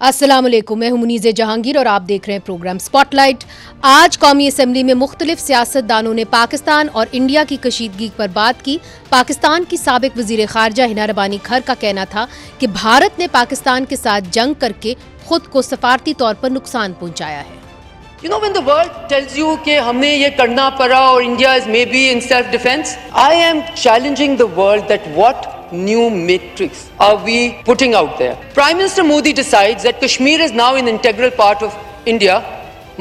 अस्सलाम वालेकुम, मैं हूं मुनीज़े जहांगीर और आप देख रहे हैं प्रोग्राम स्पॉटलाइट। आज कौमी असम्बली में मुख्तलिफ सियासतदानों ने पाकिस्तान और इंडिया की कशीदगी पर बात की। पाकिस्तान की साबिक वज़ीर ख़ारजा हिना रबानी खर का कहना था कि भारत ने पाकिस्तान के साथ जंग करके खुद को सफारती तौर पर नुकसान पहुंचाया है। You know, when the world tells you कि हमने ये करना पड़ा और India is maybe in self-defense, I am challenging the world that what new matrix are we putting out there? Prime Minister Modi decides that Kashmir is now an integral part of India.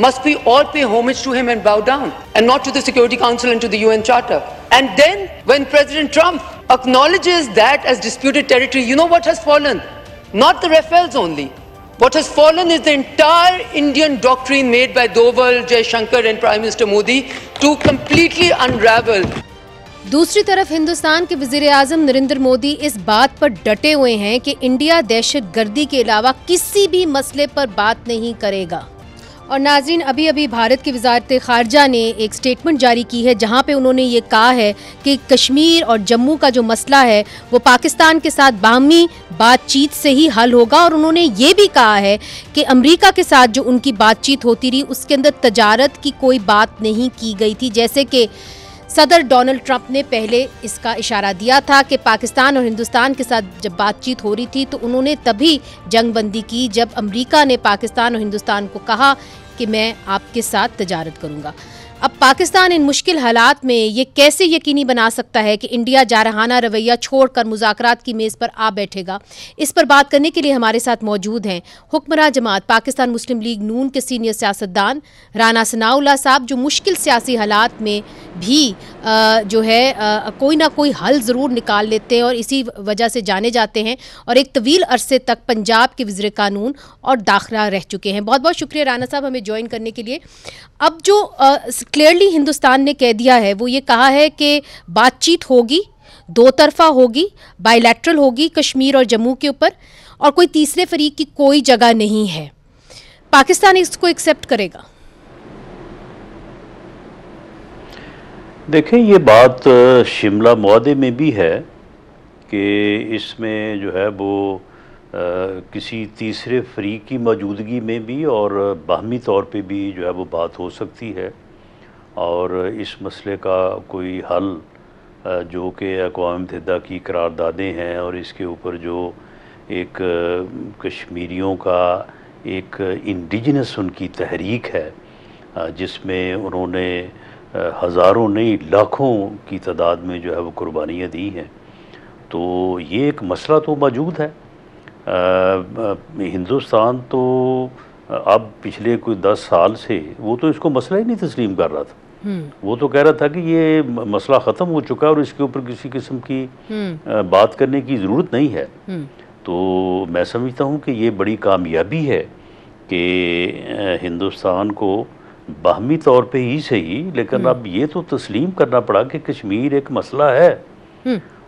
Must we all pay homage to him and bow down and not to the Security Council and to the UN Charter? And then when President Trump acknowledges that as disputed territory, you know what has fallen? Not the Rafales only. What has fallen is the entire Indian doctrine made by Doval, Jaishankar and Prime Minister Modi to completely unravel. दूसरी तरफ हिंदुस्तान के वज़ीर आज़म नरेंद्र मोदी इस बात पर डटे हुए हैं कि इंडिया दहशतगर्दी के अलावा किसी भी मसले पर बात नहीं करेगा। और नाज़रीन, अभी अभी भारत की वज़ारत ख़ारजा ने एक स्टेटमेंट जारी की है जहां पे उन्होंने ये कहा है कि कश्मीर और जम्मू का जो मसला है वो पाकिस्तान के साथ बाहमी बातचीत से ही हल होगा। और उन्होंने ये भी कहा है कि अमेरिका के साथ जो उनकी बातचीत होती रही उसके अंदर तजारत की कोई बात नहीं की गई थी, जैसे कि सदर डोनाल्ड ट्रंप ने पहले इसका इशारा दिया था कि पाकिस्तान और हिंदुस्तान के साथ जब बातचीत हो रही थी तो उन्होंने तभी जंग बंदी की जब अमेरिका ने पाकिस्तान और हिंदुस्तान को कहा कि मैं आपके साथ तजारत करूंगा। अब पाकिस्तान इन मुश्किल हालात में ये कैसे यकीनी बना सकता है कि इंडिया जारहाना रवैया छोड़कर मुज़ाकरात की मेज़ पर आ बैठेगा? इस पर बात करने के लिए हमारे साथ मौजूद हैं हुक्मरान जमात पाकिस्तान मुस्लिम लीग नून के सीनियर सियासतदान राना सनाउल्लाह साहब, जो मुश्किल सियासी हालात में भी जो है कोई ना कोई हल ज़रूर निकाल लेते हैं और इसी वजह से जाने जाते हैं और एक तवील अरसे तक पंजाब के वज़ीर कानून और दाखिला रह चुके हैं। बहुत बहुत शुक्रिया राना साहब हमें ज्वाइन करने के लिए। अब जो क्लियरली हिंदुस्तान ने कह दिया है वो ये कहा है कि बातचीत होगी, दो तरफा होगी, बायलैटरल होगी कश्मीर और जम्मू के ऊपर, और कोई तीसरे फरीक की कोई जगह नहीं है। पाकिस्तान इसको एक्सेप्ट करेगा? देखें, ये बात शिमला मुआहदे में भी है कि इसमें जो है वो किसी तीसरे फरीक की मौजूदगी में भी और बाहमी तौर पे भी जो है वो बात हो सकती है और इस मसले का कोई हल जो कि अक़वाम मुत्तहिदा की करारदादें हैं और इसके ऊपर जो एक कश्मीरियों का एक इंडिजिनस उनकी तहरीक है जिसमें उन्होंने हज़ारों नहीं लाखों की तादाद में जो है वो कुर्बानियाँ दी हैं, तो ये एक मसला तो मौजूद है। हिंदुस्तान तो अब पिछले कोई 10 साल से वो तो इसको मसला ही नहीं तस्लीम कर रहा था। वो तो कह रहा था कि ये मसला ख़त्म हो चुका है और इसके ऊपर किसी किस्म की बात करने की ज़रूरत नहीं है। तो मैं समझता हूँ कि ये बड़ी कामयाबी है कि हिंदुस्तान को बाहमी तौर पे ही सही, लेकिन अब ये तो तस्लीम करना पड़ा कि कश्मीर एक मसला है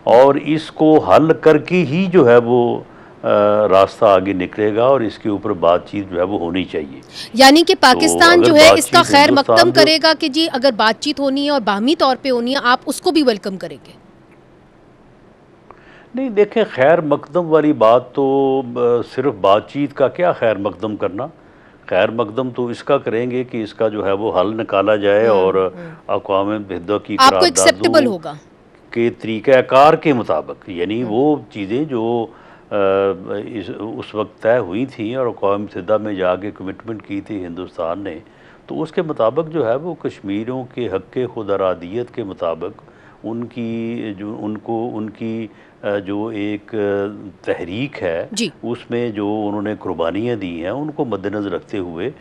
और इसको हल करके ही जो है वो रास्ता आगे निकलेगा और इसके ऊपर बातचीत जो है वो होनी चाहिए। यानी कि पाकिस्तान जो है इसका खैर मकदम करेगा कि जी अगर बातचीत होनी है और बाहमी तौर पे होनी है आप उसको भी वेलकम करेंगे? नहीं, देखें, खैर मकदम वाली बात तो सिर्फ बातचीत का क्या खैर मकदम करना, खैर मकदम तो इसका करेंगे कि इसका जो है वो हल निकाला जाए और अक़वाम मुत्तहिदा की करारदादों के तरीक़ाकार के मुताबिक, यानी वो चीज़ें जो उस वक्त तय हुई थी और अक़वाम मुत्तहिदा में जाके कमिटमेंट की थी हिंदुस्तान ने, तो उसके मुताबिक जो है वो कश्मीरियों के हक़ खुद अरादियत के मुताबिक उनकी जो एक तहरीक है उसमें जो उन्होंने कुर्बानियाँ दी हैं उनको मद्देनज़र रखते हुए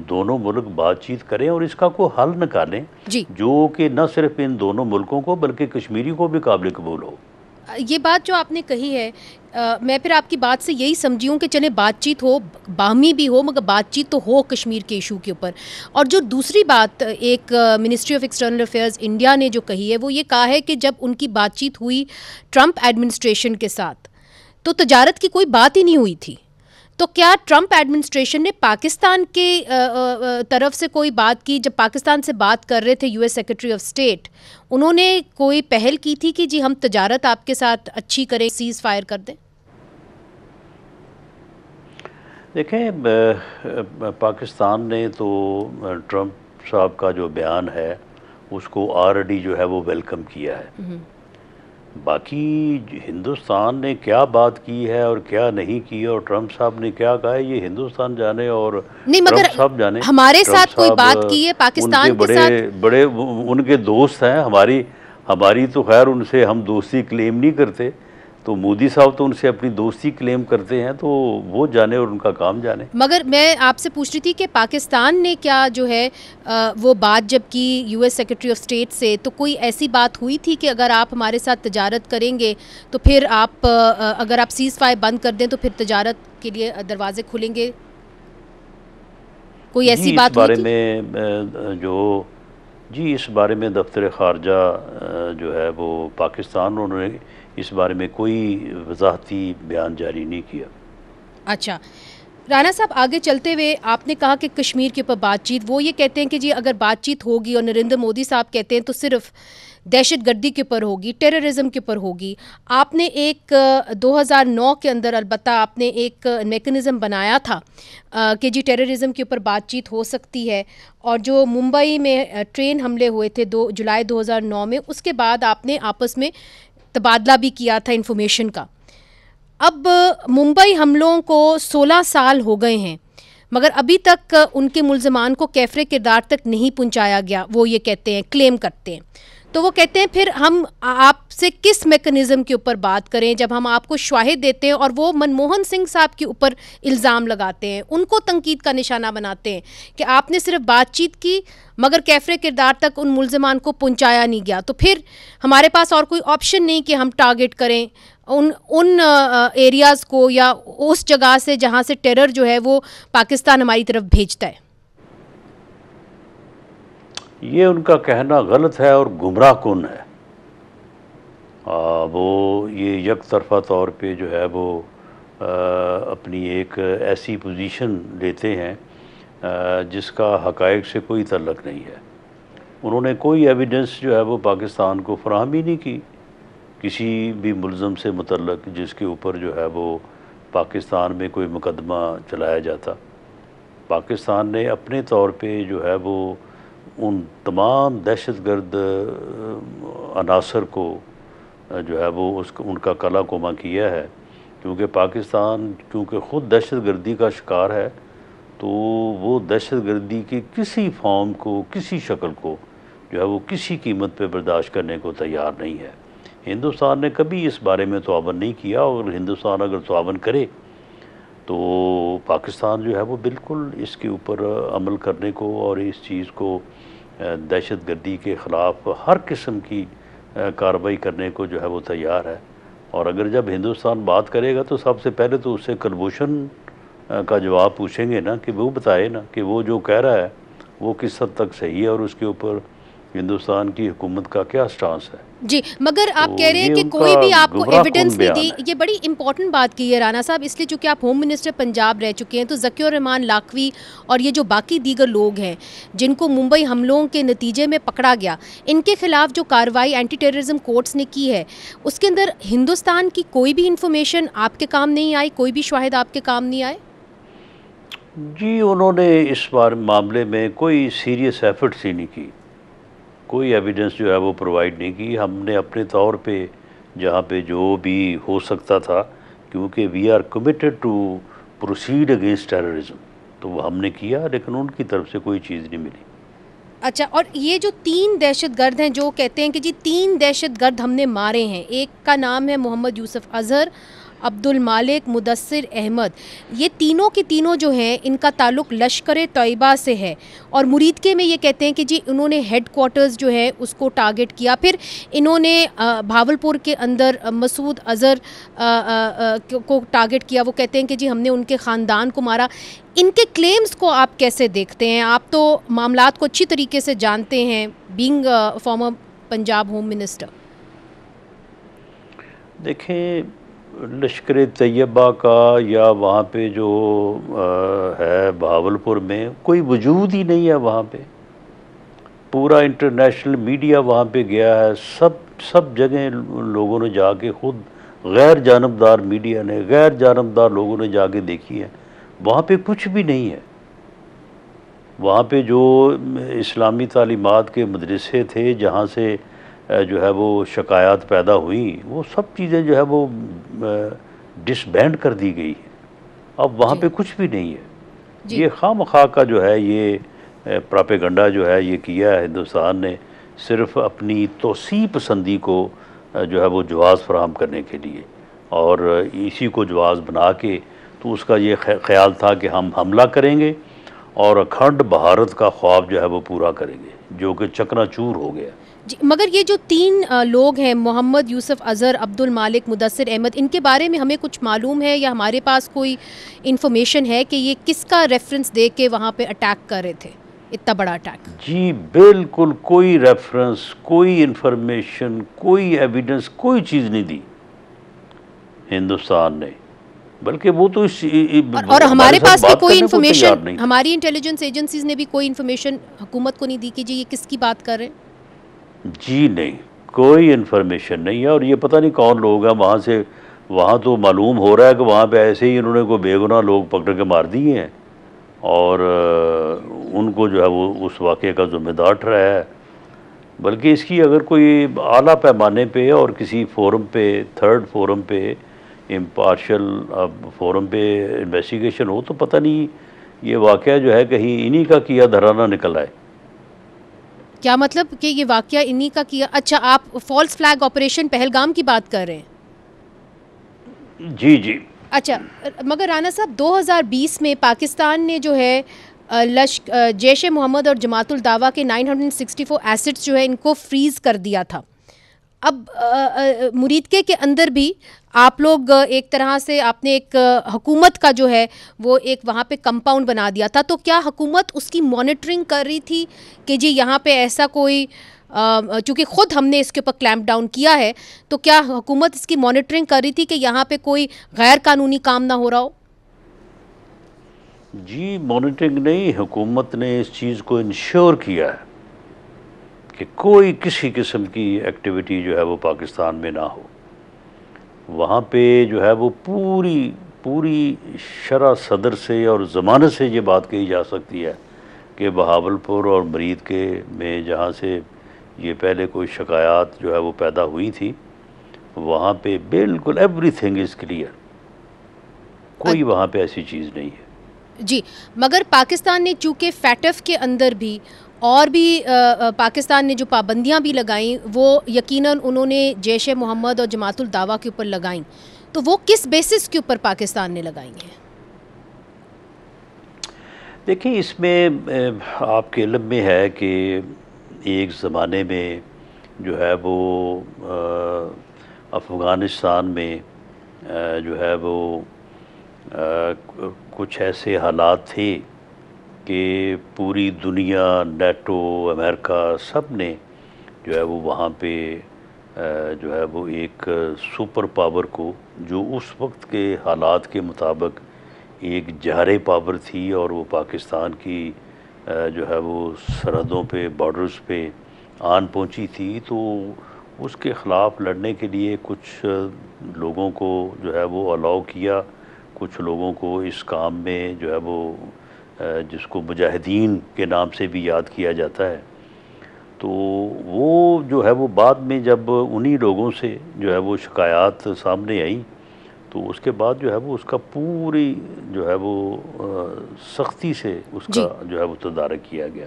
दोनों मुल्क बातचीत करें और इसका कोई हल निकालें जो कि न सिर्फ इन दोनों मुल्कों को बल्कि कश्मीरी को भी काबिल कबूल हो। ये बात जो आपने कही है मैं फिर आपकी बात से यही समझी हूँ कि चले बातचीत हो, बाहमी भी हो, मगर बातचीत तो हो कश्मीर के इशू के ऊपर। और जो दूसरी बात एक ministry of external affairs India ने जो कही है वो ये कहा है कि जब उनकी बातचीत हुई ट्रंप एडमिनिस्ट्रेशन के साथ तो तजारत की कोई बात ही नहीं हुई थी। तो क्या ट्रंप एडमिनिस्ट्रेशन ने पाकिस्तान के तरफ से कोई बात की? जब पाकिस्तान से बात कर रहे थे यूएस सेक्रेटरी ऑफ स्टेट, उन्होंने कोई पहल की थी कि जी हम तजारत आपके साथ अच्छी करें, सीज फायर कर दें? देखें, पाकिस्तान ने तो ट्रंप साहब का जो बयान है उसको ऑलरेडी जो है वो वेलकम किया है। बाकी हिंदुस्तान ने क्या बात की है और क्या नहीं की और ट्रंप साहब ने क्या कहा है, ये हिंदुस्तान जाने और नहीं, मगर ट्रंप साहब जाने। हमारे ट्रंप साथ कोई साहब बात की है पाकिस्तान उनके के साथ? बड़े उनके दोस्त हैं। हमारी तो खैर उनसे हम दोस्ती क्लेम नहीं करते, तो मोदी साहब तो उनसे अपनी दोस्ती क्लेम करते हैं, तो वो जाने और उनका काम जाने। मगर मैं आपसे पूछ रही थी कि पाकिस्तान ने क्या जो है वो बात जब की यूएस सेक्रेटरी ऑफ स्टेट से, तो कोई ऐसी बात हुई थी कि अगर आप हमारे साथ तजारत करेंगे तो फिर आप अगर आप सीज़ फायर बंद कर दें तो फिर तजारत के लिए दरवाजे खुलेंगे? कोई ऐसी बात हुई थी? इस बारे में दफ्तर खारजा जो है वो पाकिस्तान, उन्होंने इस बारे में कोई वजाहती बयान जारी नहीं किया। अच्छा राणा साहब, आगे चलते हुए आपने कहा कि कश्मीर के ऊपर बातचीत, वो ये कहते हैं कि जी अगर बातचीत होगी, और नरेंद्र मोदी साहब कहते हैं तो सिर्फ दहशतगर्दी के ऊपर होगी, टेररिज्म के ऊपर होगी। आपने एक 2009 के अंदर अलबत्ता आपने एक मेकनिज़म बनाया था कि जी टेररिज्म के ऊपर बातचीत हो सकती है, और जो मुंबई में ट्रेन हमले हुए थे 2 जुलाई 2009 में, उसके बाद आपने आपस में तबादला भी किया था इन्फॉर्मेशन का। अब मुंबई हमलों को 16 साल हो गए हैं, मगर अभी तक उनके मुल्ज़मान को कैफरे किरदार तक नहीं पहुंचाया गया, वो ये कहते हैं, क्लेम करते हैं। तो वो कहते हैं फिर हम आपसे किस मैकेनिज़्म के ऊपर बात करें जब हम आपको शवाहिद देते हैं, और वो मनमोहन सिंह साहब के ऊपर इल्ज़ाम लगाते हैं, उनको तंकीद का निशाना बनाते हैं कि आपने सिर्फ बातचीत की मगर कैफरे किरदार तक उन मुल्ज़मान को पहुंचाया नहीं गया। तो फिर हमारे पास और कोई ऑप्शन नहीं कि हम टारगेट करें उन एरियाज़ को या उस जगह से जहां से टेरर जो है वो पाकिस्तान हमारी तरफ भेजता है। ये उनका कहना गलत है और गुमराह कुन है। वो ये एक तरफा तौर पे जो है वो अपनी एक ऐसी पोजीशन लेते हैं जिसका हक़ाइक़ से कोई तल्लुक़ नहीं है। उन्होंने कोई एविडेंस जो है वो पाकिस्तान को फराहम ही नहीं की किसी भी मुल्ज़म से मुतल्लक़ जिसके ऊपर जो है वो पाकिस्तान में कोई मुकदमा चलाया जाता। पाकिस्तान ने अपने तौर पे जो है वो उन तमाम दहशतगर्द अनासर को जो है वो उनका कला कोमा किया है, क्योंकि पाकिस्तान क्योंकि ख़ुद दहशतगर्दी का शिकार है, तो वो दहशतगर्दी की किसी फॉर्म को, किसी शक्ल को जो है वो किसी कीमत पे बर्दाश्त करने को तैयार नहीं है। हिंदुस्तान ने कभी इस बारे में तआवन नहीं किया, और हिंदुस्तान अगर तआवन करे तो पाकिस्तान जो है वो बिल्कुल इसके ऊपर अमल करने को और इस चीज़ को दहशतगर्दी के ख़िलाफ़ हर किस्म की कार्रवाई करने को जो है वो तैयार है। और अगर जब हिंदुस्तान बात करेगा तो सबसे पहले तो उससे कुलभूषण का जवाब पूछेंगे ना, कि वो बताए ना कि वो जो कह रहा है वो किस हद तक सही है और उसके ऊपर हिंदुस्तान की हुकूमत का क्या स्टांस है। जी, मगर आप कह रहे हैं कि कोई भी आपको एविडेंस नहीं दी। ये बड़ी इंपॉर्टेंट बात की है राणा साहब, इसलिए चूँकि आप होम मिनिस्टर पंजाब रह चुके हैं, तो ज़कीउर रहमान लाखवी और ये जो बाकी दीगर लोग हैं जिनको मुंबई हमलों के नतीजे में पकड़ा गया, इनके खिलाफ जो कार्रवाई एंटी टेररिज्म कोर्ट्स ने की है, उसके अंदर हिंदुस्तान की कोई भी इंफॉर्मेशन आपके काम नहीं आई, कोई भी शवाहिद आपके काम नहीं आए? जी, उन्होंने इस बार मामले में कोई सीरियस एफर्ट्स ही नहीं की, कोई एविडेंस जो है वो प्रोवाइड नहीं की। हमने अपने तौर पे जहाँ पे जो भी हो सकता था, क्योंकि we are committed to proceed against terrorism, तो वो हमने किया, लेकिन उनकी तरफ से कोई चीज़ नहीं मिली। अच्छा, और ये जो 3 दहशतगर्द हैं जो कहते हैं कि जी 3 दहशतगर्द हमने मारे हैं, एक का नाम है मोहम्मद यूसुफ अजहर, अब्दुल मालिक, मुदस्सिर अहमद, ये तीनों के तीनों जो हैं इनका ताल्लुक़ लश्कर तैयबा से है, और मुरीदके में ये कहते हैं कि जी उन्होंने हेड क्वार्टर्स जो है उसको टारगेट किया। फिर इन्होंने भावलपुर के अंदर मसूद अज़हर को टारगेट किया। वो कहते हैं कि जी हमने उनके ख़ानदान को मारा। इनके क्लेम्स को आप कैसे देखते हैं? आप तो मामलात को अच्छी तरीके से जानते हैं, being farmer Punjab home minister. देखें, लश्कर तैयबा का या वहाँ पे जो है भावलपुर में कोई वजूद ही नहीं है। वहाँ पे पूरा इंटरनेशनल मीडिया वहाँ पे गया है, सब जगह लोगों ने जाके, खुद गैर जानबदार मीडिया ने, गैर जानबदार लोगों ने जाके देखी है। वहाँ पे कुछ भी नहीं है। वहाँ पे जो इस्लामी तालीमात के मदरसे थे जहाँ से जो है वो शिकायत पैदा हुई, वो सब चीज़ें जो है वो डिसबैंड कर दी गई है। अब वहाँ पे कुछ भी नहीं है। ये खामखा का जो है ये प्रोपेगेंडा जो है ये किया है हिंदुस्तान ने, सिर्फ अपनी तोसी पसंदी को जो है वो जवाज़ फराहम करने के लिए, और इसी को जवाज़ बना के तो उसका ये ख्याल था कि हम हमला करेंगे और अखंड भारत का ख्वाब जो है वो पूरा करेंगे, जो कि चकनाचूर हो गया। जी, मगर ये जो 3 लोग हैं, मोहम्मद यूसुफ अज़हर, अब्दुल मालिक, मुदस्सिर अहमद, इनके बारे में हमें कुछ मालूम है या हमारे पास कोई इन्फॉर्मेशन है कि ये किसका रेफरेंस दे के वहाँ पे अटैक कर रहे थे, इतना बड़ा अटैक? जी बिल्कुल, कोई रेफरेंस, कोई इन्फॉर्मेशन, कोई एविडेंस, कोई चीज़ नहीं दी हिंदुस्तान ने, बल्कि वो तो और हमारे पास भी कोई इन्फॉर्मेशन, हमारी इंटेलिजेंस एजेंसीज ने भी कोई इन्फॉर्मेशन हुकूमत को नहीं दी कि जी ये किसकी बात कर रहे हैं? जी नहीं, कोई इन्फॉर्मेशन नहीं है। और ये पता नहीं कौन लोग हैं वहाँ से, वहाँ तो मालूम हो रहा है कि वहाँ पे ऐसे ही इन्होंने कोई बेगुनाह लोग पकड़ के मार दिए हैं और उनको जो है वो उस वाक़े का ज़िम्मेदार ठहराया है। बल्कि इसकी अगर कोई आला पैमाने पे और किसी फोरम पे, थर्ड फोरम पे, इम्पार्शल फोरम पे इन्वेस्टिगेशन हो तो पता नहीं ये वाक़या जो है कहीं इन्हीं का किया धरा ना निकल आए। क्या मतलब कि ये वाक़या इन्हीं का किया? अच्छा, आप फॉल्स फ्लैग ऑपरेशन पहलगाम की बात कर रहे हैं? जी जी। अच्छा, मगर राना साहब 2020 में पाकिस्तान ने जो है जैश ए मोहम्मद और जमातुल दावा के 964 एसेट्स जो है इनको फ्रीज़ कर दिया था। अब मुरीदके के अंदर भी आप लोग एक तरह से आपने एक हुकूमत का जो है वो एक वहाँ पे कंपाउंड बना दिया था, तो क्या हुकूमत उसकी मॉनिटरिंग कर रही थी कि जी यहाँ पे ऐसा कोई, चूँकि ख़ुद हमने इसके ऊपर क्लैम्प डाउन किया है, तो क्या हुकूमत इसकी मॉनिटरिंग कर रही थी कि यहाँ पे कोई गैर कानूनी काम ना हो रहा हो? जी मॉनिटरिंग नहीं, हुकूमत ने इस चीज़ को इंश्योर किया है कि कोई किसी किस्म की एक्टिविटी जो है वो पाकिस्तान में ना हो। वहाँ पे जो है वो पूरी शरह सदर से और ज़मानत से ये बात कही जा सकती है कि बहावलपुर और मरीदके में जहाँ से ये पहले कोई शिकायत जो है वो पैदा हुई थी, वहाँ पे बिल्कुल एवरीथिंग इज़ क्लियर, कोई वहाँ पे ऐसी चीज़ नहीं है। जी, मगर पाकिस्तान ने चूँकि फैटफ के अंदर भी और भी पाकिस्तान ने जो पाबंदियां भी लगाईं वो यकीनन उन्होंने जैश ए मोहम्मद और जमातुल दावा के ऊपर लगाईं, तो वो किस बेसिस के ऊपर पाकिस्तान ने लगाई हैं? देखिए, इसमें आपके इल्म में है कि एक ज़माने में जो है वो अफ़गानिस्तान में जो है वो कुछ ऐसे हालात थे कि पूरी दुनिया, नेटो, अमेरिका, सब ने जो है वो वहाँ पे जो है वो एक सुपर पावर को, जो उस वक्त के हालात के मुताबिक एक जहरे पावर थी और वो पाकिस्तान की जो है वो सरहदों पे, बॉर्डर्स पे आन पहुँची थी, तो उसके ख़िलाफ़ लड़ने के लिए कुछ लोगों को जो है वो अलाउ किया, कुछ लोगों को इस काम में जो है वो जिसको मुजाहिदीन के नाम से भी याद किया जाता है, तो वो जो है वो बाद में जब उन्हीं लोगों से जो है वो शिकायत सामने आई, तो उसके बाद जो है वो उसका पूरी जो है वो सख्ती से उसका जो है वो तदारक किया गया।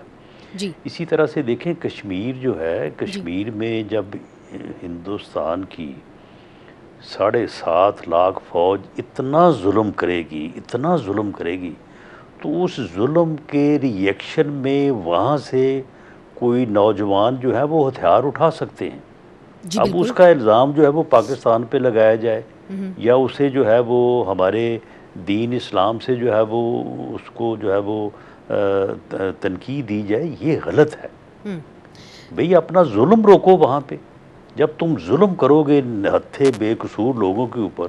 जी। इसी तरह से देखें, कश्मीर जो है, कश्मीर में जब हिंदुस्तान की 7.5 लाख फ़ौज इतना जुल्म करेगी, तो उस जुल्म के रिएक्शन में वहाँ से कोई नौजवान जो है वो हथियार उठा सकते हैं। अब उसका इल्ज़ाम जो है वो पाकिस्तान पे लगाया जाए या उसे जो है वो हमारे दीन इस्लाम से जो है वो उसको जो है वो तनकीद दी जाए, ये गलत है। भाई अपना जुल्म रोको वहाँ पे। जब तुम जुल्म करोगे हत्थे बेकसूर लोगों के ऊपर,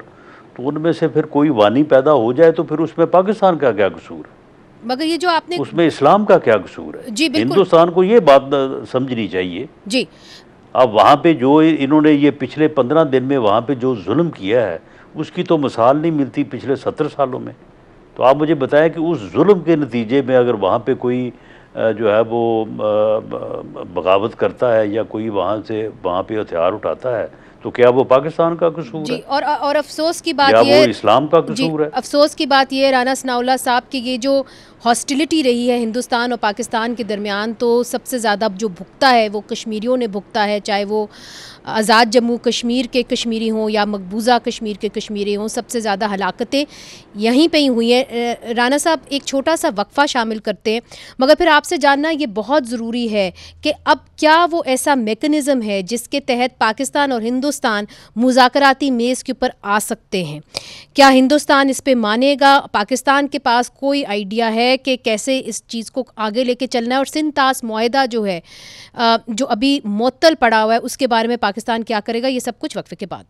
तो उनमें से फिर कोई वानी पैदा हो जाए तो फिर उसमें पाकिस्तान का क्या कसूर है? मगर ये जो आपने, उसमें इस्लाम का क्या कसूर है? जी बिल्कुल, हिंदुस्तान को ये बात समझनी चाहिए। जी। अब वहाँ पे जो इन्होंने ये पिछले 15 दिन में वहाँ पे जो जुल्म किया है, उसकी तो मिसाल नहीं मिलती पिछले 70 सालों में। तो आप मुझे बताएं कि उस जुल्म के नतीजे में अगर वहाँ पे कोई जो है वो बगावत करता है या कोई वहाँ पे हथियार उठाता है, तो क्या वो पाकिस्तान का कसूर जी, है और अफसोस की बात या ये वो इस्लाम का जी, कसूर है? अफसोस की बात ये राना सनाउल्लाह साहब की ये जो हॉस्टिलिटी रही है हिंदुस्तान और पाकिस्तान के दरमियान, तो सबसे ज़्यादा जो भुगता है वो कश्मीरियों ने भुगता है, चाहे वो आज़ाद जम्मू कश्मीर के कश्मीरी हों या मकबूजा कश्मीर के कश्मीरी हों, सबसे ज़्यादा हलाकतें यहीं पे ही हुई हैं। राना साहब, एक छोटा सा वक्फा शामिल करते हैं, मगर फिर आपसे जानना ये बहुत ज़रूरी है कि अब क्या वो ऐसा मेकनिज़म है जिसके तहत पाकिस्तान और हिंदुस्तान मुज़ाकराती मेज़ के ऊपर आ सकते हैं? क्या हिंदुस्तान इस पे मानेगा? पाकिस्तान के पास कोई आइडिया है कि कैसे इस चीज़ को आगे लेके चलना है? और सिंतास मुआहदा जो है जो अभी मुअत्तल पड़ा हुआ है, उसके बारे में पाकिस्तान क्या करेगा? ये सब कुछ वक्फे के बाद।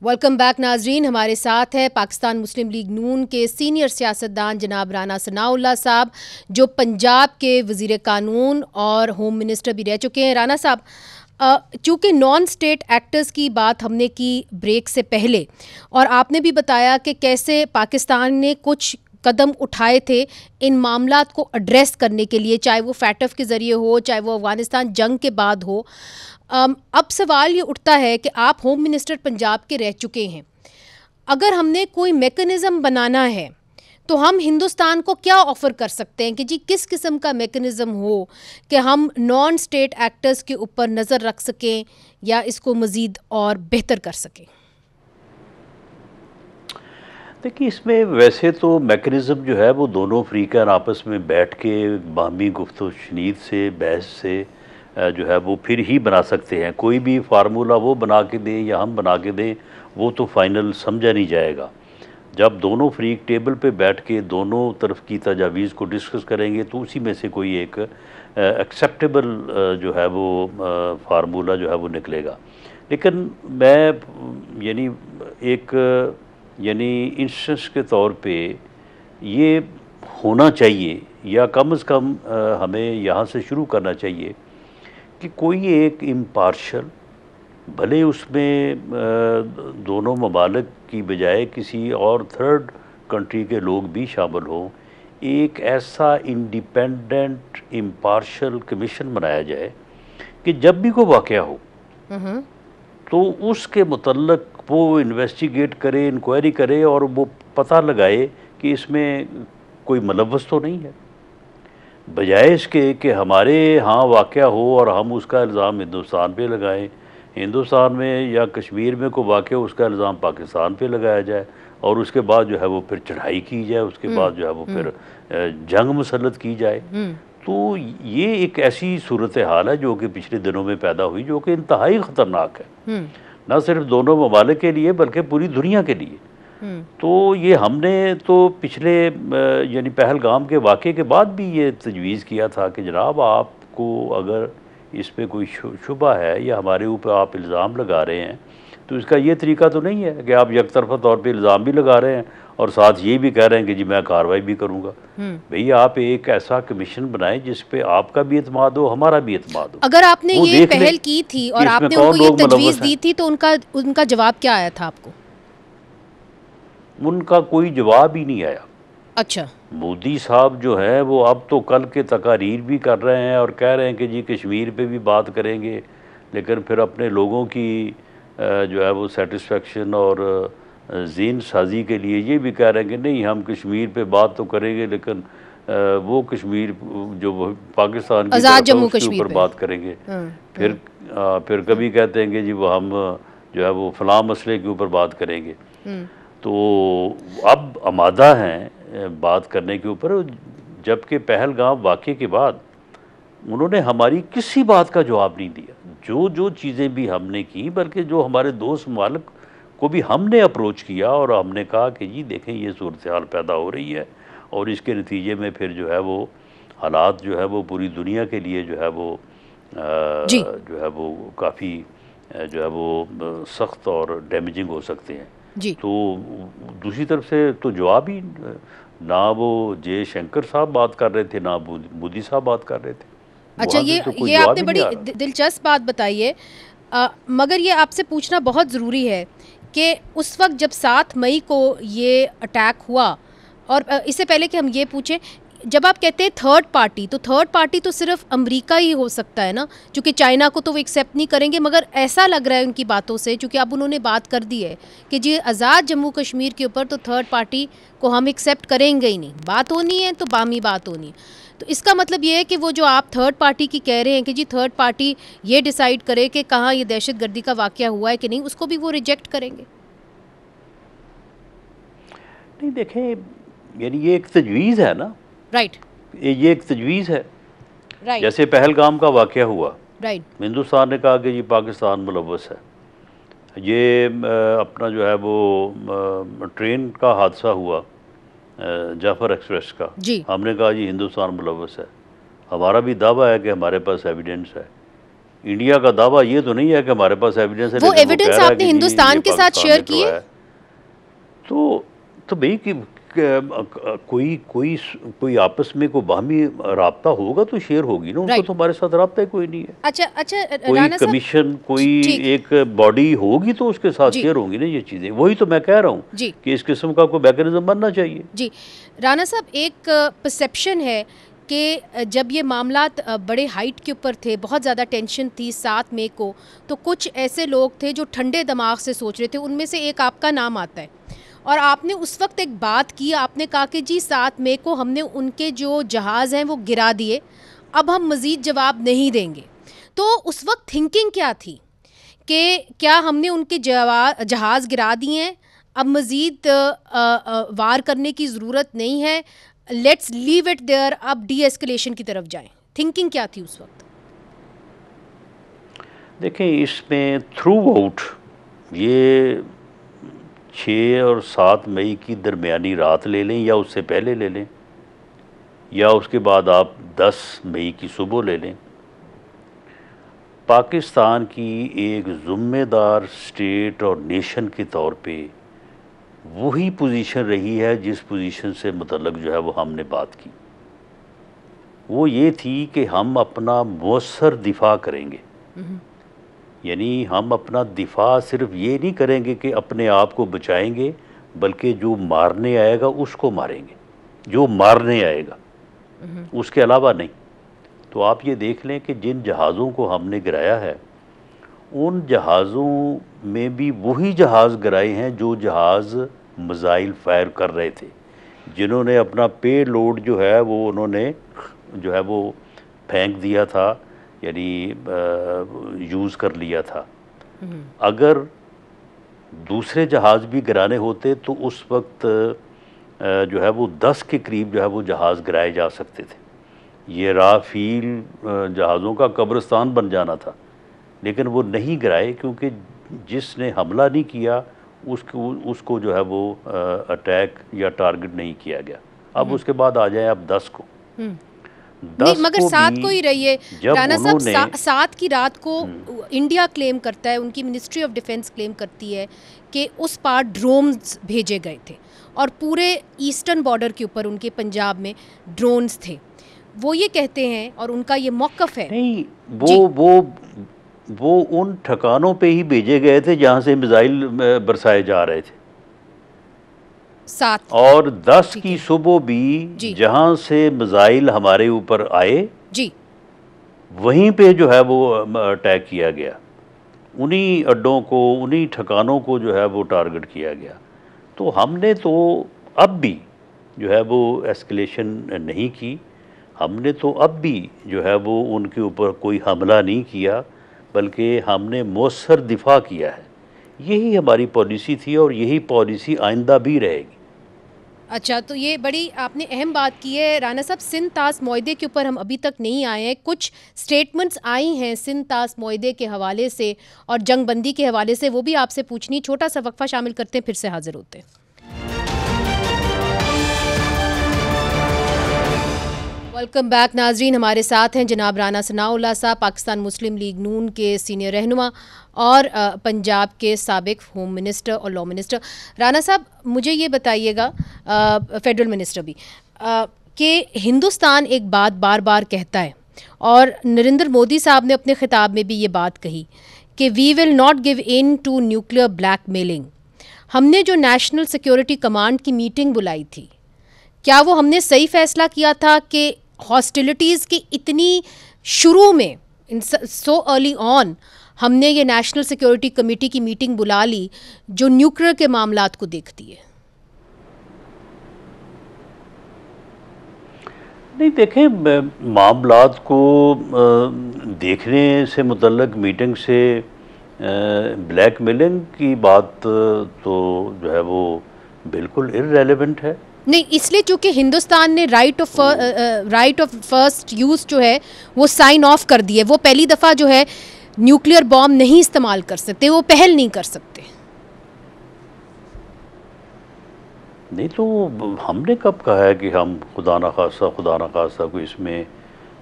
वेलकम बैक नाजरीन, हमारे साथ है पाकिस्तान मुस्लिम लीग नून के सीनियर सियासतदान जनाब राना सनाउल्लाह साहब, जो पंजाब के वज़ीर कानून और होम मिनिस्टर भी रह चुके हैं। राना साहब, चूँकि नॉन स्टेट एक्टर्स की बात हमने की ब्रेक से पहले, और आपने भी बताया कि कैसे पाकिस्तान ने कुछ कदम उठाए थे इन मामलात को एड्रेस करने के लिए, चाहे वो फैटफ के ज़रिए हो, चाहे वो अफ़गानिस्तान जंग के बाद हो। अब सवाल ये उठता है कि आप होम मिनिस्टर पंजाब के रह चुके हैं, अगर हमने कोई मेकनिज़म बनाना है तो हम हिंदुस्तान को क्या ऑफ़र कर सकते हैं कि जी किस किस्म का मेकनिज़म हो कि हम नॉन स्टेट एक्टर्स के ऊपर नज़र रख सकें या इसको मज़ीद और बेहतर कर सकें? देखिए, इसमें वैसे तो मैकेनिज़्म जो है वो दोनों अफ्रीकन आपस में बैठ के बाहमी गुफ्तगू शनीद से, बहस से जो है वो फिर ही बना सकते हैं। कोई भी फार्मूला वो बना के दें या हम बना के दें, वो तो फाइनल समझा नहीं जाएगा। जब दोनों फ्रीक टेबल पे बैठ के दोनों तरफ की तजावीज़ को डिस्कस करेंगे तो उसी में से कोई एक एक्सेप्टेबल जो है वो फार्मूला जो है वो निकलेगा। लेकिन मैं यानी इंस्टेंस के तौर पे ये होना चाहिए, या कम से कम हमें यहाँ से शुरू करना चाहिए कि कोई एक इम्पार्शल, भले उसमें दोनों ममालिक की बजाय किसी और थर्ड कंट्री के लोग भी शामिल हों, एक ऐसा इंडिपेंडेंट इम्पार्शल कमीशन बनाया जाए कि जब भी कोई वाक़या हो तो उसके मुतल्लक वो इन्वेस्टिगेट करे, इंक्वायरी करे और वो पता लगाए कि इसमें कोई मुलव्वस तो नहीं है, बजाय इसके कि हमारे यहाँ वाक़या हो और हम उसका इल्ज़ाम हिंदुस्तान पे लगाएं, हिंदुस्तान में या कश्मीर में कोई वाक़या उसका इल्ज़ाम पाकिस्तान पे लगाया जाए और उसके बाद जो है वो फिर चढ़ाई की जाए, उसके बाद जो है वो फिर जंग मुसल्लत की जाए। तो ये एक ऐसी सूरत हाल है जो कि पिछले दिनों में पैदा हुई, जो कि इंतहाई ख़तरनाक है, न सिर्फ दोनों ममालिक के लिए बल्कि पूरी दुनिया के लिए। तो ये हमने तो पिछले यानी पहलगाम के वाक़े के बाद भी ये तजवीज़ किया था कि जनाब, आपको अगर इस पे कोई शुबा है या हमारे ऊपर आप इल्ज़ाम लगा रहे हैं, तो इसका ये तरीका तो नहीं है कि आप यकतरफा तौर पे इल्ज़ाम भी लगा रहे हैं और साथ ये भी कह रहे हैं कि जी मैं कार्रवाई भी करूँगा। भाई, आप एक ऐसा कमीशन बनाएं जिस पे आपका भी एतमाद हो, हमारा भी एतमाद हो। अगर आपने ये पहल की थी और आपने उनको ये तजवीज़ दी थी, तो उनका जवाब क्या आया था आपको? उनका कोई जवाब ही नहीं आया। अच्छा, मोदी साहब जो है वो अब तो कल के तकारीर भी कर रहे हैं और कह रहे हैं कि जी कश्मीर पे भी बात करेंगे, लेकिन फिर अपने लोगों की जो है वो सेटिस्फेक्शन और ज़ीन साजी के लिए ये भी कह रहे हैं कि नहीं, हम कश्मीर पे बात तो करेंगे लेकिन वो कश्मीर जो पाकिस्तान की आज़ाद जम्मू कश्मीर पर बात करेंगे। फिर कभी कहते हैं कि जी वो हम जो है वो फलां मसले के ऊपर बात करेंगे। तो अब आमादा हैं बात करने के ऊपर, जबकि पहलगाम वाक़े के बाद उन्होंने हमारी किसी बात का जवाब नहीं दिया। जो चीज़ें भी हमने की, बल्कि जो हमारे दोस्त मालिक को भी हमने अप्रोच किया और हमने कहा कि जी देखें ये सूरत हाल पैदा हो रही है और इसके नतीजे में फिर जो है वो हालात जो है वो पूरी दुनिया के लिए जो है वो काफ़ी जो है वो सख्त और डैमेजिंग हो सकते हैं जी। तो दूसरी तरफ से तो जवाब ही ना वो जयशंकर साहब बात कर रहे थे, ना मोदी साहब बात कर रहे थे। अच्छा, ये आपने बड़ी दिलचस्प बात बताई है, मगर ये आपसे पूछना बहुत ज़रूरी है कि उस वक्त जब 7 मई को ये अटैक हुआ, और इससे पहले कि हम ये पूछें, जब आप कहते हैं थर्ड पार्टी, तो थर्ड पार्टी तो सिर्फ अमेरिका ही हो सकता है ना, क्योंकि चाइना को तो वो एक्सेप्ट नहीं करेंगे। मगर ऐसा लग रहा है उनकी बातों से, क्योंकि अब उन्होंने बात कर दी है कि जी आज़ाद जम्मू कश्मीर के ऊपर तो थर्ड पार्टी को हम एक्सेप्ट करेंगे ही नहीं, बात होनी है तो बामी बात होनी है। तो इसका मतलब ये है कि वो जो आप थर्ड पार्टी की कह रहे हैं कि जी थर्ड पार्टी ये डिसाइड करे कि कहाँ ये दहशतगर्दी का वाक़या हुआ है कि नहीं, उसको भी वो रिजेक्ट करेंगे। नहीं देखें, यानी ये एक तजवीज़ है ना, राइट, ये एक तजवीज़ है। राइट, जैसे पहलगाम का वाक़या हुआ, राइट, हिंदुस्तान ने कहा कि ये पाकिस्तान मुलव्वस है। ये अपना जो है वो ट्रेन का हादसा हुआ जाफ़र एक्सप्रेस का, जी, हमने कहा जी हिंदुस्तान मुलव्वस है। हमारा भी दावा है कि हमारे पास एविडेंस है। इंडिया का दावा ये तो नहीं है कि हमारे पास एविडेंस है, वो एविडेंस आपने हिंदुस्तान के साथ शेयर किए? तो भाई कि कोई आपस में कोई बाहमी राब्ता होगा तो शेयर होगी ना, उनको तो हमारे साथ राब्ता ही कोई नहीं है। अच्छा, कोई कमीशन, कोई एक बॉडी होगी तो उसके साथ शेयर होंगी ना ये चीज़ें। वही तो मैं कह रहा हूँ कि इस किस्म का कोई मैकेनिज्म बनना चाहिए। जी राणा साहब, एक परसेप्शन है कि जब ये मामला बड़े हाइट के ऊपर थे, बहुत ज़्यादा टेंशन थी 7 मई को, तो कुछ ऐसे लोग थे जो ठंडे दिमाग से सोच रहे थे। उनमें से एक आपका नाम आता है, और आपने उस वक्त एक बात की, आपने कहा कि जी 7 मई को हमने उनके जो जहाज़ हैं वो गिरा दिए, अब हम मज़ीद जवाब नहीं देंगे। तो उस वक्त थिंकिंग क्या थी कि क्या हमने उनके जहाज़ गिरा दिए हैं, अब मज़ीद वार करने की ज़रूरत नहीं है, लेट्स लीव इट देयर, अब डी एस्केलेशन की तरफ जाएं? थिंकिंग क्या थी उस वक्त? देखें, इसमें थ्रू आउट ये 6 और 7 मई की दरमियानी रात ले लें या उससे पहले ले लें या उसके बाद आप 10 मई की सुबह ले लें, पाकिस्तान की एक ज़िम्मेदार स्टेट और नेशन के तौर पे वही पोजीशन रही है जिस पोजीशन से मुतल्लक जो है वो हमने बात की। वो ये थी कि हम अपना मुअस्सर दिफा करेंगे, यानी हम अपना दिफा सिर्फ ये नहीं करेंगे कि अपने आप को बचाएंगे, बल्कि जो मारने आएगा उसको मारेंगे, जो मारने आएगा उसके अलावा नहीं। तो आप ये देख लें कि जिन जहाज़ों को हमने गिराया है, उन जहाज़ों में भी वही जहाज़ गिराए हैं जो जहाज़ मिसाइल फायर कर रहे थे, जिन्होंने अपना पे लोड जो है वो उन्होंने जो है वो फेंक दिया था, यानी यूज़ कर लिया था। अगर दूसरे जहाज़ भी गिराने होते तो उस वक्त जो है वो 10 के करीब जो है वो जहाज़ गिराए जा सकते थे। ये राफील जहाज़ों का कब्रिस्तान बन जाना था, लेकिन वो नहीं गिराए क्योंकि जिसने हमला नहीं किया उसको जो है वो अटैक या टारगेट नहीं किया गया। अब उसके बाद आ जाए अब 10 को। नहीं, मगर 7 को ही रही है राणा साहब। 7 की रात को इंडिया क्लेम करता है, उनकी मिनिस्ट्री ऑफ डिफेंस क्लेम करती है कि उस पार ड्रोन्स भेजे गए थे और पूरे ईस्टर्न बॉर्डर के ऊपर उनके पंजाब में ड्रोन्स थे। वो ये कहते हैं और उनका ये मौक़िफ़ है। नहीं, वो उन ठिकानों पे ही भेजे गए थे जहाँ से मिसाइल बरसाए जा रहे थे। 7 और 10 की सुबह भी जहाँ से मिसाइल हमारे ऊपर आए जी, वहीं पे जो है वो अटैक किया गया, उन्हीं अड्डों को, उन्हीं ठिकानों को जो है वो टारगेट किया गया। तो हमने तो अब भी जो है वो एस्केलेशन नहीं की, हमने तो अब भी जो है वो उनके ऊपर कोई हमला नहीं किया, बल्कि हमने मुअस्सर दिफा किया है। यही हमारी पॉलिसी थी और यही पॉलिसी आइंदा भी रहेगी। अच्छा, तो ये बड़ी आपने अहम बात की है राणा साहब। सिंध तास मुआहदे के ऊपर हम अभी तक नहीं आए हैं, कुछ स्टेटमेंट्स आई हैं सिंध तास मुआहदे के हवाले से और जंगबंदी के हवाले से, वो भी आपसे पूछनी। छोटा सा वक्फा शामिल करते हैं, फिर से हाजिर होते हैं। वेलकम बैक नाजरीन, हमारे साथ हैं जनाब राना सनाउल्लाह साहब, पाकिस्तान मुस्लिम लीग नून के सीनियर रहनुमा और पंजाब के साबिक होम मिनिस्टर और लॉ मिनिस्टर। राना साहब, मुझे ये बताइएगा, फेडरल मिनिस्टर भी, कि हिंदुस्तान एक बात बार बार कहता है और नरेंद्र मोदी साहब ने अपने खिताब में भी ये बात कही कि we will not give in to nuclear blackmailing, हमने जो नेशनल सिक्योरिटी कमांड की मीटिंग बुलाई थी, क्या वो हमने सही फैसला किया था कि हॉस्टिलिटीज़ की इतनी शुरू में, सो अर्ली ऑन, हमने ये नेशनल सिक्योरिटी कमेटी की मीटिंग बुला ली जो न्यूक्लियर के मामलात को देखती है? नहीं, देखें, मामलात को देखने से मुतल्लक मीटिंग से ब्लैकमेलिंग की बात तो जो है वो बिल्कुल इररेलेवेंट है। नहीं, इसलिए चूंकि हिंदुस्तान ने राइट ऑफ फर्स्ट यूज जो है वो साइन ऑफ कर दिए, वो पहली दफ़ा जो है न्यूक्लियर बॉम्ब नहीं इस्तेमाल कर सकते, वो पहल नहीं कर सकते। नहीं तो हमने कब कहा है कि हम खुदा न खासा कोई इसमें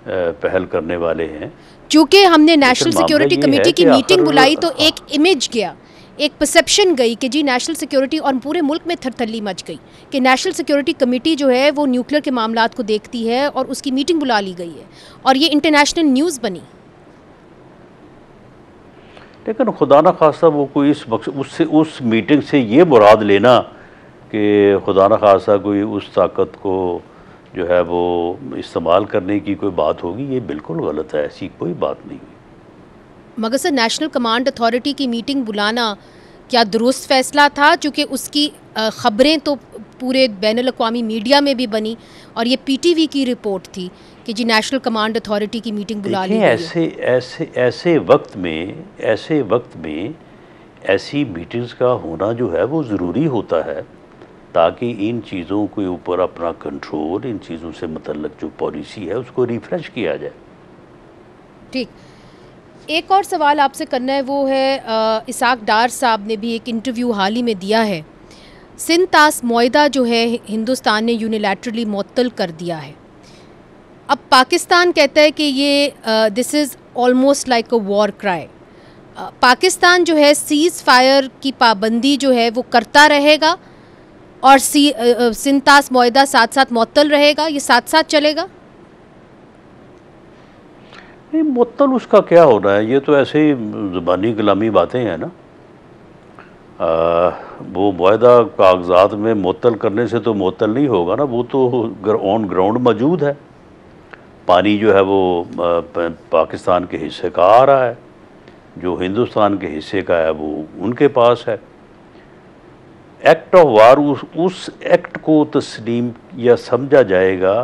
पहल करने वाले हैं? चूंकि हमने नेशनल सिक्योरिटी कमेटी की मीटिंग बुलाई तो एक इमेज गया, एक परसेप्शन गई कि जी नेशनल सिक्योरिटी, और पूरे मुल्क में थरथल्ली मच गई कि नेशनल सिक्योरिटी कमेटी जो है वो न्यूक्लियर के मामलात को देखती है और उसकी मीटिंग बुला ली गई है और ये इंटरनेशनल न्यूज़ बनी। लेकिन खुदा न खासा वो कोई उस मीटिंग से ये मुराद लेना कि खुदा न खासा कोई उस ताकत को जो है वो इस्तेमाल करने की कोई बात होगी, ये बिल्कुल गलत है, ऐसी कोई बात नहीं हुई। मगर सर, नेशनल कमांड अथॉरिटी की मीटिंग बुलाना क्या दुरुस्त फैसला था? चूँकि उसकी ख़बरें तो पूरे बैनुल अक़वामी मीडिया में भी बनी और ये PTV की रिपोर्ट थी कि जी नेशनल कमांड अथॉरिटी की मीटिंग बुला ली गई है। ऐसे वक्त में ऐसी मीटिंग्स का होना जो है वो ज़रूरी होता है ताकि इन चीज़ों के ऊपर अपना कंट्रोल, इन चीज़ों से मुतल्लक जो पॉलिसी है उसको रिफ्रेश किया जाए। ठीक, एक और सवाल आपसे करना है, वो है इसाक डार साहब ने भी एक इंटरव्यू हाल ही में दिया है। सिंध तास मुआहदा जो है हिंदुस्तान ने यूनिलैटरली मुअत्तल कर दिया है। अब पाकिस्तान कहता है कि ये this is almost like a war cry. Pakistan जो है सीज़ फायर की पाबंदी जो है वो करता रहेगा और सिंध तास मुआहदा साथ साथ मुअत्तल रहेगा, ये साथ साथ चलेगा? नहीं, मुअत्तल उसका क्या होना है, ये तो ऐसे ही ज़ुबानी कलामी बातें हैं ना। वो मुआहदा कागजात में मुअत्तल करने से तो मुअत्तल नहीं होगा ना, वो तो ऑन ग्राउंड मौजूद है। पानी जो है वो पाकिस्तान के हिस्से का आ रहा है, जो हिंदुस्तान के हिस्से का है वो उनके पास है। एक्ट ऑफ वार उस एक्ट को तस्लीम या समझा जाएगा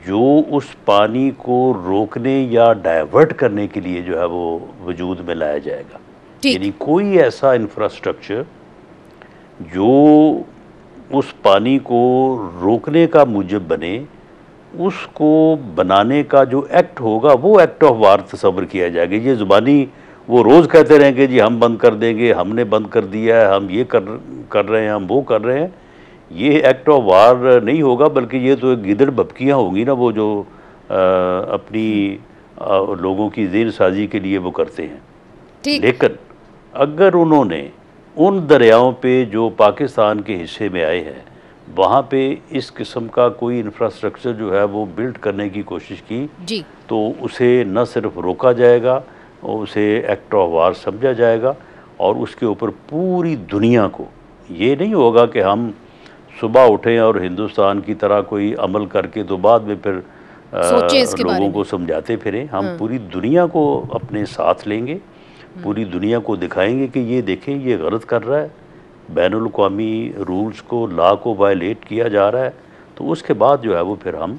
जो उस पानी को रोकने या डाइवर्ट करने के लिए जो है वो वजूद में लाया जाएगा। यानी कोई ऐसा इंफ्रास्ट्रक्चर जो उस पानी को रोकने का मूजब बने, उसको बनाने का जो एक्ट होगा वो एक्ट ऑफ वार तस्वर किया जाएगा। ये ज़ुबानी वो रोज़ कहते रहें कि जी हम बंद कर देंगे, हमने बंद कर दिया है, हम ये कर रहे हैं, हम वो कर रहे हैं, ये एक्ट ऑफ वार नहीं होगा, बल्कि ये तो गिदड़ बपकियाँ होंगी ना, वो जो अपनी लोगों की ज़हन साजी के लिए वो करते हैं। लेकिन अगर उन्होंने उन दरियाओं पे जो पाकिस्तान के हिस्से में आए हैं वहाँ पे इस किस्म का कोई इंफ्रास्ट्रक्चर जो है वो बिल्ड करने की कोशिश की जी, तो उसे न सिर्फ रोका जाएगा, उसे एक्ट ऑफ वार समझा जाएगा और उसके ऊपर पूरी दुनिया को, ये नहीं होगा कि हम सुबह उठें और हिंदुस्तान की तरह कोई अमल करके तो बाद में फिर लोगों को समझाते फिरें। हम पूरी दुनिया को अपने साथ लेंगे, पूरी दुनिया को दिखाएंगे कि ये देखें ये गलत कर रहा है, बैनुल अक़वामी रूल्स को, लॉ को वायलेट किया जा रहा है, तो उसके बाद जो है वो फिर हम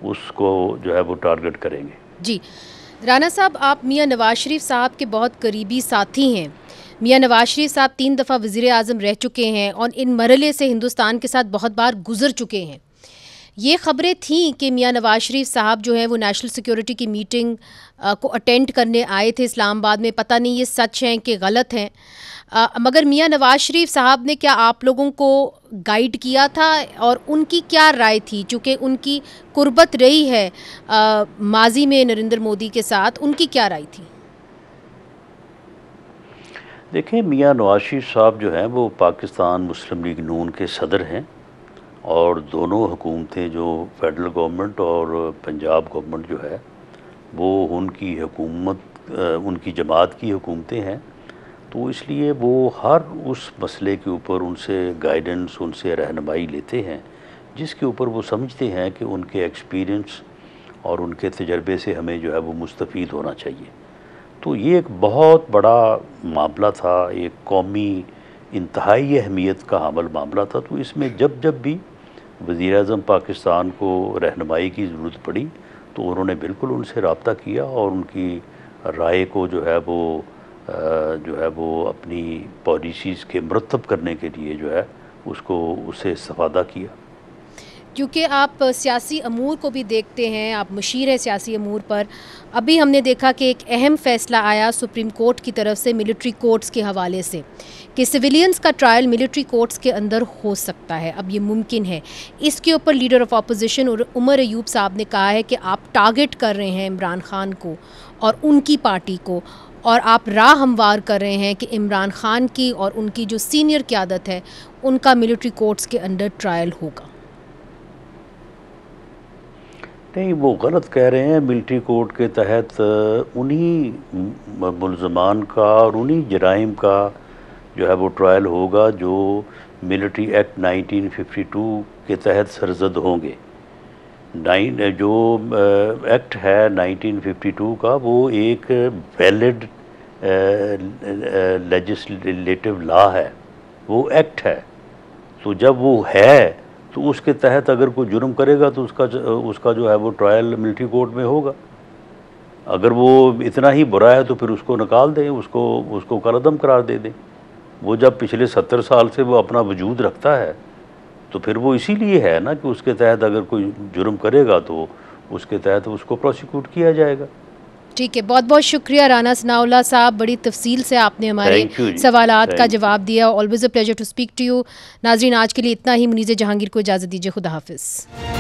उसको जो है वो टारगेट करेंगे। जी राना साहब, आप मियाँ नवाज शरीफ साहब के बहुत करीबी साथी हैं। मियाँ नवाज शरीफ साहब 3 दफ़ा वज़ीर आज़म रह चुके हैं और इन मरहले से हिंदुस्तान के साथ बहुत बार गुजर चुके हैं। ये ख़बरें थीं कि मियाँ नवाज शरीफ साहब जो है वो नेशनल सिक्योरिटी की मीटिंग को अटेंड करने आए थे इस्लामाबाद में। पता नहीं ये सच हैं कि गलत हैं, मगर मियाँ नवाज शरीफ साहब ने क्या आप लोगों को गाइड किया था और उनकी क्या राय थी? चूँकि उनकी कुर्बत रही है माजी में नरेंद्र मोदी के साथ, उनकी क्या राय थी? देखिए, मियाँ नवाज शरीफ साहब जो हैं वो पाकिस्तान मुस्लिम लीग नून के सदर हैं और दोनों हुकूमतें जो फेडरल गवर्नमेंट और पंजाब गवर्नमेंट जो है वो उनकी हुकूमत, उनकी जमात की हुकूमतें हैं। तो इसलिए वो हर उस मसले के ऊपर उनसे गाइडेंस, उनसे रहनुमाई लेते हैं जिसके ऊपर वो समझते हैं कि उनके एक्सपीरियंस और उनके तजर्बे से हमें जो है वो मुस्तफ़ीद होना चाहिए। तो ये एक बहुत बड़ा मामला था, एक कौमी इंतहाई अहमियत का हामिल मामला था। तो इसमें जब जब भी वज़ीर-ए-आज़म पाकिस्तान को रहनुमाई की ज़रूरत पड़ी तो उन्होंने बिल्कुल उनसे रब्ता किया और उनकी राय को जो है वो अपनी पॉलिसीज़ के मुरतब करने के लिए जो है उससे इस्तिफ़ादा किया। क्योंकि आप सियासी अमूर को भी देखते हैं, आप मुशीर हैं सियासी अमूर पर। अभी हमने देखा कि एक अहम फ़ैसला आया सुप्रीम कोर्ट की तरफ से मिलिट्री कोर्ट्स के हवाले से कि सिविलियंस का ट्रायल मिलिट्री कोर्ट्स के अंदर हो सकता है, अब ये मुमकिन है। इसके ऊपर leader of opposition Omar Ayub साहब ने कहा है कि आप टारगेट कर रहे हैं इमरान खान को और उनकी पार्टी को, और आप राह हमवार कर रहे हैं कि इमरान खान की और उनकी जो सीनियर क़यादत है उनका मिलिट्री कोर्ट्स के अंदर ट्रायल होगा। नहीं, वो गलत कह रहे हैं। मिलिट्री कोर्ट के तहत उन्हीं मुल्ज़मान का और उन्हीं जराइम का जो है वो ट्रायल होगा जो मिलिट्री एक्ट 1952 के तहत सरजद होंगे। जो एक्ट है 1952 का वो एक वैलिड लेजिस्लेटिव लॉ है, वो एक्ट है। तो जब वो है तो उसके तहत अगर कोई जुर्म करेगा तो उसका जो है वो ट्रायल मिलिट्री कोर्ट में होगा। अगर वो इतना ही बुरा है तो फिर उसको निकाल दें, उसको कलअदम करार दे दें। वो जब पिछले 70 साल से वो अपना वजूद रखता है तो फिर वो इसीलिए है ना कि उसके तहत अगर कोई जुर्म करेगा तो उसके तहत उसको प्रोसिक्यूट किया जाएगा। ठीक है, बहुत बहुत शुक्रिया राना सनाउल्लाह साहब, बड़ी तफसील से आपने हमारे सवालात का जवाब दिया। Always a pleasure to speak to you. नाजरीन, आज के लिए इतना ही। मुनीज़ जहांगीर को इजाज़त दीजिए। खुदा हाफिज़।